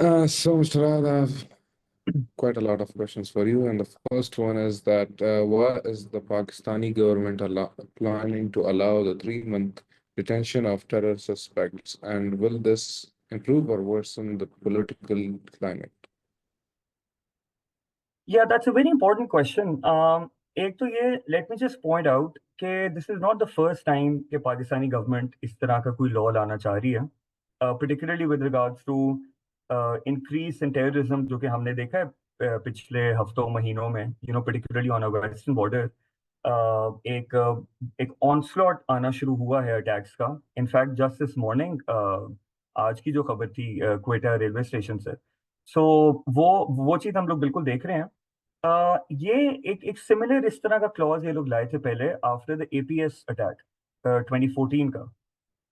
So, Mr. Rad, I have quite a lot of questions for you. And the first one is that what is the Pakistani government planning to allow the 3 month detention of terror suspects? And will this improve or worsen the political climate? Yeah, that's a very important question. एक तो ये let me just point out कि this is not the first time कि Pakistani government इस तरह का कोई law लाना चाह रही है, particularly with regards to increase in terrorism जो कि हमने देखा है पिछले हफ्तों महीनों में, particularly on our western border. एक onslaught आना शुरू हुआ है अटैक्स का. इनफैक्ट जस्ट दिस मॉर्निंग आज की जो खबर थी क्वेटा रेलवे स्टेशन से, सो वो चीज़ हम लोग बिल्कुल देख रहे हैं. ये एक सिमिलर इस तरह का क्लॉज ये लोग लाए थे पहले आफ्टर द एपीएस अटैक 2014 का,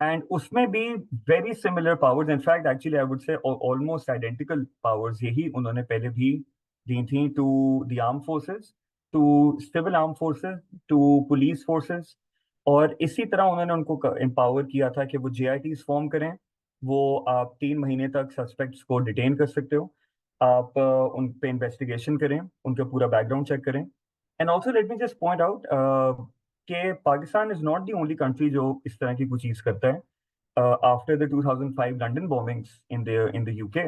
एंड उसमें भी very similar powers, infact actually I would say almost identical powers यही उन्होंने पहले भी दी थी to the arm forces, to civil arm forces, to police forces. और इसी तरह उन्होंने उनको एम्पावर किया था कि वो जेआईटीज फॉर्म करें. वो आप 3 महीने तक सस्पेक्ट्स को डिटेन कर सकते हो, आप उन पे इन्वेस्टिगेशन करें, उनका पूरा बैकग्राउंड चेक करें. And also let me just point out कि Pakistan is not the only country जो इस तरह की कुछ चीज़ करता है. After the 2005 London bombings in the UK,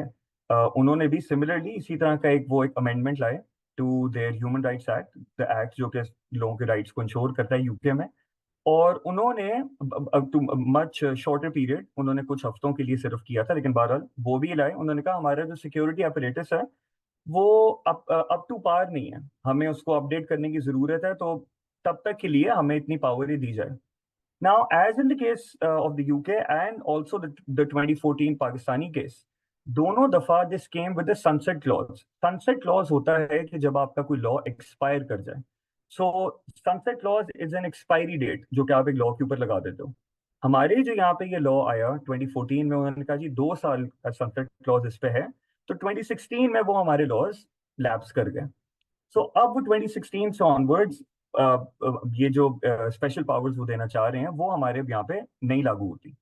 उन्होंने भी सिमिलरली इसी तरह का एक अमेंडमेंट लाए to their human rights act, the act जो कि लोगों के राइट्स को इंश्योर करता है यूके में. और उन्होंने टू मच शॉर्टर पीरियड, उन्होंने कुछ हफ्तों के लिए सिर्फ किया था, लेकिन बहरहाल वो भी लाए. उन्होंने कहा हमारा जो सिक्योरिटी अपरेटस है वो अप टू पार नहीं है, हमें उसको अपडेट करने की जरूरत है, तो तब तक के लिए हमें इतनी पावर ही दी जाए. Now as in the case of the UK and also the 2014 Pakistani case, दोनों दफा this came with the sunset clause. Sunset clause होता है कि जब आपका कोई लॉ एक्सपायर कर जाए. So sunset clause is an expiry date जो कि आप एक लॉ के ऊपर लगा देते हो. हमारे जो यहाँ पे ये लॉ आया 2014 में, उन्होंने कहा जी 2 साल का सनसेट क्लॉज इस पे है, तो 2016 में वो हमारे लॉज लैप्स कर गए. सो अब 2016 से ऑनवर्ड्स ये जो स्पेशल पावर्स वो देना चाह रहे हैं वो हमारे यहाँ पे नहीं लागू होती.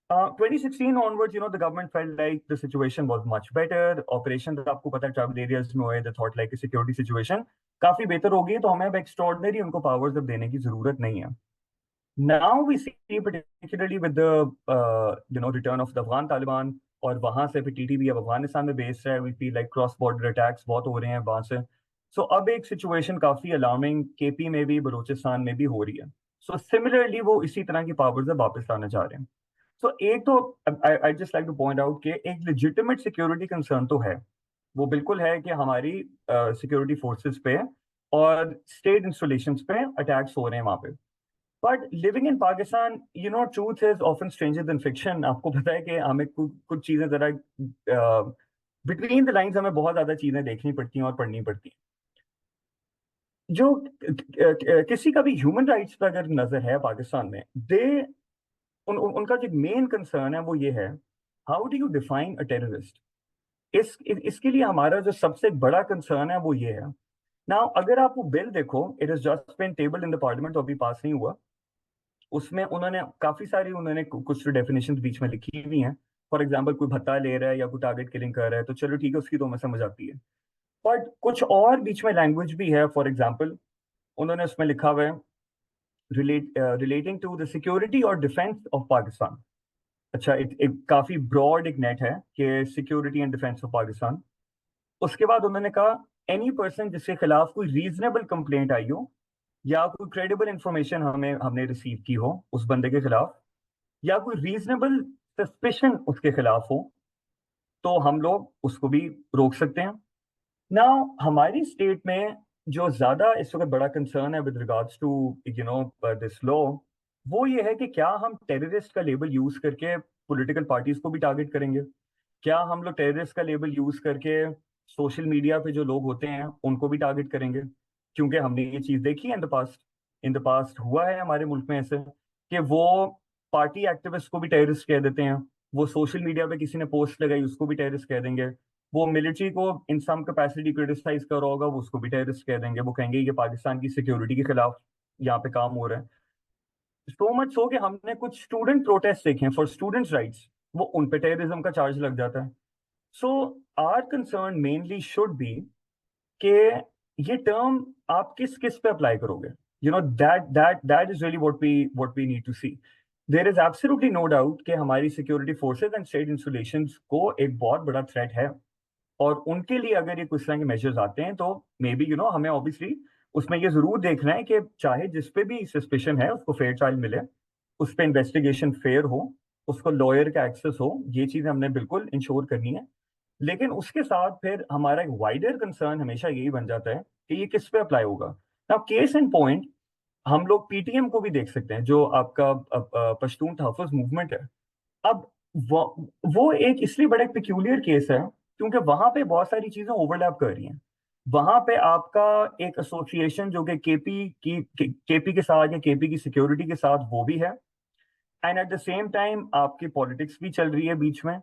2016 onwards, the government felt like the situation was much better. Operations आपको पता है ट्राइबल एरियाज में हुए, they thought like security situation काफी बेहतर हो गई, तो हमें अब एक्स्ट्रॉर्डिनरी उनको पावर्स अब देने की जरूरत नहीं है. Now we see particularly with the return of the Afghan Taliban, और वहां से फिर टीटीपी अब अफगानिस्तान में बेस्ड है. We feel like cross border attacks बहुत हो रहे हैं वहां से. सो अब एक सिचुएशन काफी अलार्मिंग केपी में भी, बलूचिस्तान में भी हो रही है. सो सिमिलरली वो इसी तरह की पावर्स अब वापस लाना चाह रहे हैं. सो एक तो I just like two point out कि एक लेजिटिमेट सिक्योरिटी कंसर्न तो है, वो बिल्कुल है कि हमारी सिक्योरिटी फोर्सेस पे और स्टेट इंस्टॉलेशंस पे अटैक्स हो रहे हैं वहां पे. But living in Pakistan, truth is often stranger then fiction. आपको पता है कि हमें कुछ चीजें जरा बिटवीन द लाइंस हमें बहुत ज्यादा चीजें देखनी पड़ती हैं और पढ़नी पड़ती हैं. जो किसी का भी ह्यूमन राइट्स पर अगर नजर है पाकिस्तान में, उनका जो मेन कंसर्न है वो ये है, how do you define a terrorist. इसके लिए हमारा जो सबसे बड़ा कंसर्न है वो ये है. नाउ अगर आप वो बिल देखो, it is just been tabled in the parliament, तो अभी पास नहीं हुआ. उसमें उन्होंने काफी सारी कुछ डेफिनेशन बीच में लिखी हुई हैं. फॉर एग्जाम्पल कोई भत्ता ले रहा है या कोई टारगेट किलिंग कर रहा है तो चलो ठीक है, उसकी तो हमें समझ आती है. बट कुछ और बीच में लैंग्वेज भी है. फॉर एग्जाम्पल उन्होंने उसमें लिखा हुआ है रिलेटिंग टू द सिक्योरिटी और डिफेंस ऑफ पाकिस्तान. अच्छा, एक काफी ब्रॉड एक नेट है कि security and defence of Pakistan. उसके बाद उन्होंने कहा एनी पर्सन जिसके खिलाफ कोई रीजनेबल कंप्लेंट आई हो या कोई क्रेडिबल इंफॉर्मेशन हमने रिसीव की हो उस बंदे के खिलाफ, या कोई रीजनेबल सस्पिशन उसके खिलाफ हो, तो हम लोग उसको भी रोक सकते हैं. नाउ हमारी स्टेट में जो ज्यादा इस वक्त बड़ा कंसर्न है with regards to this law, वो ये है कि क्या हम टेररिस्ट का लेबल यूज करके पॉलिटिकल पार्टीज को भी टारगेट करेंगे. क्या हम लोग टेररिस्ट का लेबल यूज करके सोशल मीडिया पे जो लोग होते हैं उनको भी टारगेट करेंगे. क्योंकि हमने ये चीज देखी है इन द पास्ट हुआ है हमारे मुल्क में ऐसे कि वो पार्टी एक्टिविस्ट को भी टेररिस्ट कह देते हैं, वो सोशल मीडिया पे किसी ने पोस्ट लगाई उसको भी टेररिस्ट कह देंगे, वो मिलिट्री को इन सम कैपेसिटी क्रिटिसाइज कर रहा होगा वो उसको भी टेररिस्ट कह देंगे, वो कहेंगे ये पाकिस्तान की सिक्योरिटी के खिलाफ यहाँ पे काम हो रहा है. सो मच सो कि हमने कुछ स्टूडेंट प्रोटेस्ट देखे हैं फॉर स्टूडेंट्स राइट्स, वो उन पे टेररिज्म का चार्ज लग जाता है. So our concern mainly should be कि ये टर्म आप किस किस पे अप्लाई करोगे, that is really what we need to see. There is absolutely no doubt कि हमारी security forces and state installations को एक बहुत बड़ा थ्रेट है, और उनके लिए अगर ये कुछ तरह के मेजर्स आते हैं तो मे बी हमें ऑब्वियसली उसमें ये जरूर देखना है कि चाहे जिस पे भी सस्पिशन है उसको फेयर ट्रायल मिले, उस पर इन्वेस्टिगेशन फेयर हो, उसको लॉयर का एक्सेस हो, ये चीजें हमने बिल्कुल इंश्योर करनी है। लेकिन उसके साथ फिर हमारा एक वाइडर कंसर्न हमेशा यही बन जाता है कि ये किस पे अप्लाई होगा। नाउ केस इन पॉइंट, हम लोग पीटीएम को भी देख सकते हैं, जो आपका पश्तून तहफ़्फ़ुज़ मूवमेंट है। अब वो एक इसलिए बड़ा पिक्यूलियर केस है क्योंकि वहां पे बहुत सारी चीजें ओवरलैप कर रही हैं। वहां पे आपका एक एसोसिएशन जो कि केपी के साथ या केपी की सिक्योरिटी के साथ वो भी है, and at the same time आपकी पॉलिटिक्स भी चल रही है बीच में।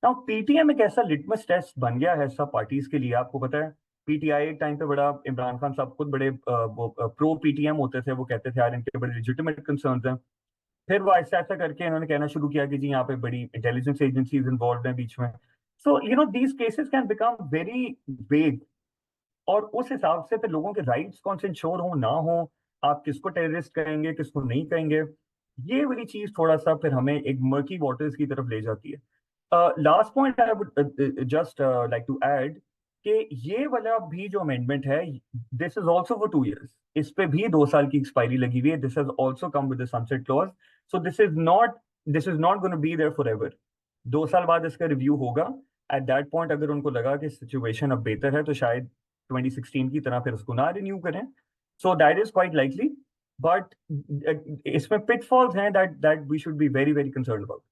नाउ पीटीएम एक ऐसा लिटमस टेस्ट बन गया है सब पार्टीज के लिए। आपको पता है पीटीआई एक टाइम पे बड़ा, इमरान खान साहब खुद बड़े प्रो पीटीएम होते थे, वो कहते थे यार इनके बड़े लेजिटिमेट कंसर्न्स हैं। फिर वो ऐसा ऐसा करके इन्होंने कहना शुरू किया कि जी यहाँ पे बड़ी इंटेलिजेंस एजेंसीज इन्वॉल्व हैं बीच में। So these cases can become very vague, और उस हिसाब से फिर लोगों के राइट्स कौन से इंश्योर हो ना हो, आप किसको टेररिस्ट कहेंगे किसको नहीं कहेंगे, ये वाली चीज थोड़ा सा फिर हमें एक मर्की वाटर्स की तरफ ले जाती है। Last point I would just like to add कि ये वाला भी जो अमेंडमेंट है, this is also for 2 years, इस पे भी 2 साल की एक्सपायरी लगी हुई है। This has also come with the sunset clause, so this is not gonna be there forever. 2 साल बाद इसका रिव्यू होगा। एट दैट पॉइंट अगर उनको लगा कि सिचुएशन अब बेहतर है तो शायद 2016 की तरह फिर उसको ना रिन्यू करें। So that is quite likely, but इसमें पिटफॉल्स हैं that that we should be very very concern about.